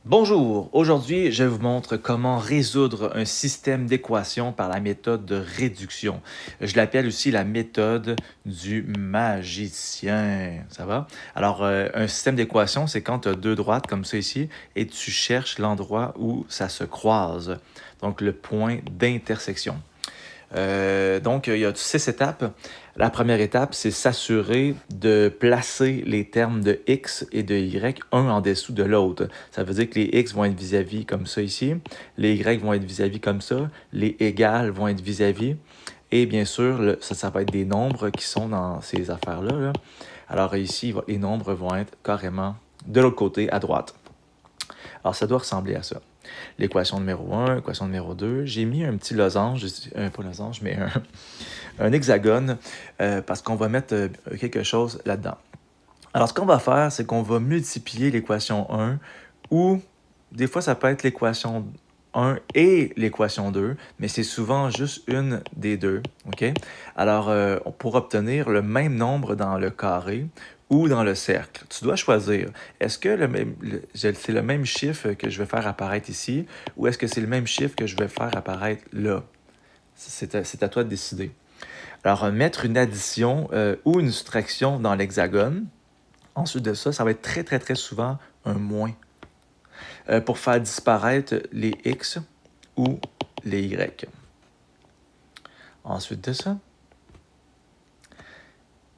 Bonjour, aujourd'hui je vous montre comment résoudre un système d'équations par la méthode de réduction. Je l'appelle aussi la méthode du magicien, ça va? Alors un système d'équations, c'est quand tu as deux droites comme ça ici et tu cherches l'endroit où ça se croise, donc le point d'intersection. Donc, il y a 6 étapes. La première étape, c'est s'assurer de placer les termes de x et de y un en dessous de l'autre. Ça veut dire que les x vont être vis-à-vis comme ça ici, les y vont être vis-à-vis comme ça, les égales vont être vis-à-vis, et bien sûr, ça va être des nombres qui sont dans ces affaires-là. Là. Alors ici, les nombres vont être carrément de l'autre côté, à droite. Alors, ça doit ressembler à ça. L'équation numéro 1, l'équation numéro 2, j'ai mis un petit losange, pas losange, mais un hexagone, parce qu'on va mettre quelque chose là-dedans. Alors, ce qu'on va faire, c'est qu'on va multiplier l'équation 1, ou des fois, ça peut être l'équation 1 et l'équation 2, mais c'est souvent juste une des deux, OK? Alors, pour obtenir le même nombre dans le carré ou dans le cercle, tu dois choisir, est-ce que c'est le même chiffre que je vais faire apparaître ici, ou est-ce que c'est le même chiffre que je vais faire apparaître là? C'est à toi de décider. Alors, mettre une addition ou une soustraction dans l'hexagone. Ensuite de ça, ça va être très, très, très souvent un moins pour faire disparaître les X ou les Y. Ensuite de ça,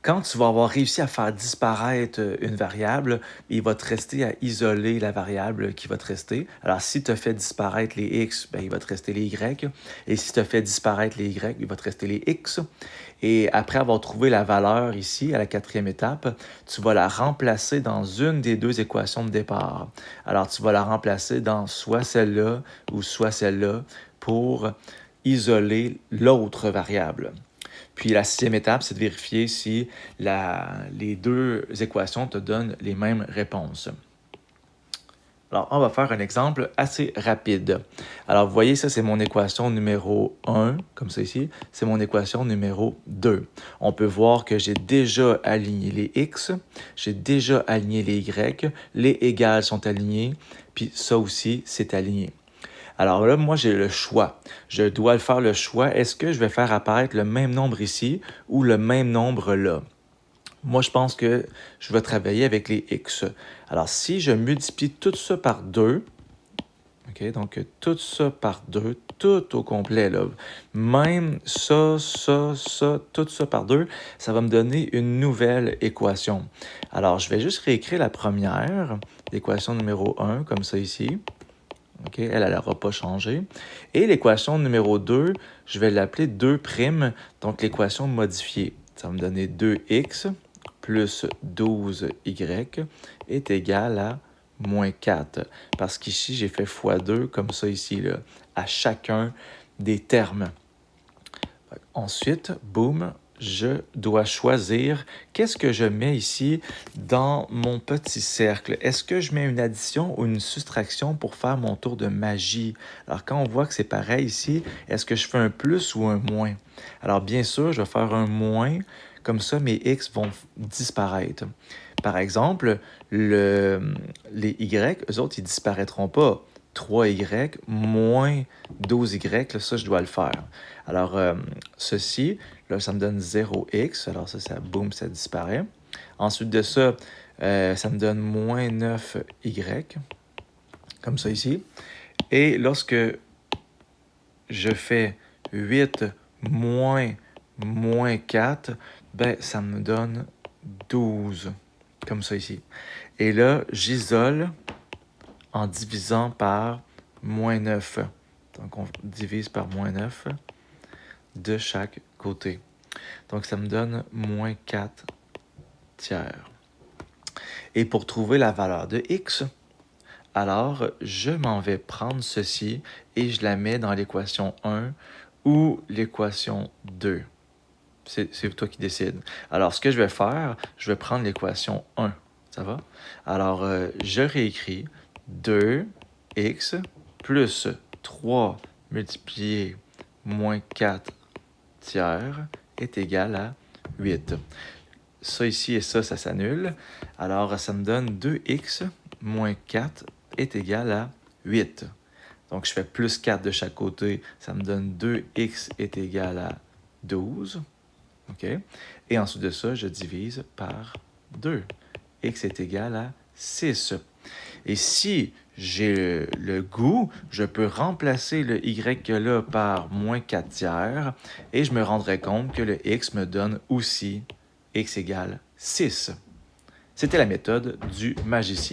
quand tu vas avoir réussi à faire disparaître une variable, il va te rester à isoler la variable qui va te rester. Alors, si tu as fait disparaître les X, ben, il va te rester les Y. Et si tu as fait disparaître les Y, il va te rester les X. Et après avoir trouvé la valeur ici, à la quatrième étape, tu vas la remplacer dans une des deux équations de départ. Alors, tu vas la remplacer dans soit celle-là ou soit celle-là pour isoler l'autre variable. Puis la sixième étape, c'est de vérifier si les deux équations te donnent les mêmes réponses. Alors, on va faire un exemple assez rapide. Alors, vous voyez, ça, c'est mon équation numéro 1, comme ça ici. C'est mon équation numéro 2. On peut voir que j'ai déjà aligné les x, j'ai déjà aligné les y, les égales sont alignés, puis ça aussi, c'est aligné. Alors là, moi, j'ai le choix. Je dois faire le choix. Est-ce que je vais faire apparaître le même nombre ici ou le même nombre là? Moi, je pense que je vais travailler avec les x. Alors, si je multiplie tout ça par 2, OK, donc tout ça par 2, tout au complet, là, même ça, tout ça par 2, ça va me donner une nouvelle équation. Alors, je vais juste réécrire la première, l'équation numéro 1, comme ça ici. OK, elle n'aura pas changé. Et l'équation numéro 2, je vais l'appeler 2', donc l'équation modifiée. Ça va me donner 2x plus 12y est égal à moins 4. Parce qu'ici, j'ai fait x2 comme ça ici, là, à chacun des termes. Ensuite, boum, je dois choisir qu'est-ce que je mets ici dans mon petit cercle. Est-ce que je mets une addition ou une soustraction pour faire mon tour de magie? Alors, quand on voit que c'est pareil ici, est-ce que je fais un plus ou un moins? Alors, bien sûr, je vais faire un moins. Comme ça, mes x vont disparaître. Par exemple, les y, eux autres, ils ne disparaîtront pas. 3y moins 12y, là, ça, je dois le faire. Alors, ceci, là, ça me donne 0x. Alors ça, boum, ça disparaît. Ensuite de ça, ça me donne moins 9y, comme ça ici. Et lorsque je fais 8 moins 4, ben, ça me donne 12, comme ça ici. Et là, j'isole en divisant par moins 9. Donc, on divise par moins 9 de chaque côté. Donc, ça me donne moins 4 tiers. Et pour trouver la valeur de x, alors je m'en vais prendre ceci et je la mets dans l'équation 1 ou l'équation 2. C'est toi qui décides. Alors, ce que je vais faire, je vais prendre l'équation 1. Ça va? Alors, je réécris 2x plus 3 multiplié moins 4 tiers est égal à 8. Ça ici et ça s'annule. Alors, ça me donne 2x moins 4, est égal à 8. Donc, je fais plus 4 de chaque côté, ça me donne 2x est égal à 12. OK? Et ensuite de ça, je divise par 2. X est égal à 6. Et si j'ai le goût, je peux remplacer le y là par moins 4 tiers et je me rendrai compte que le x me donne aussi x égale 6. C'était la méthode du magicien.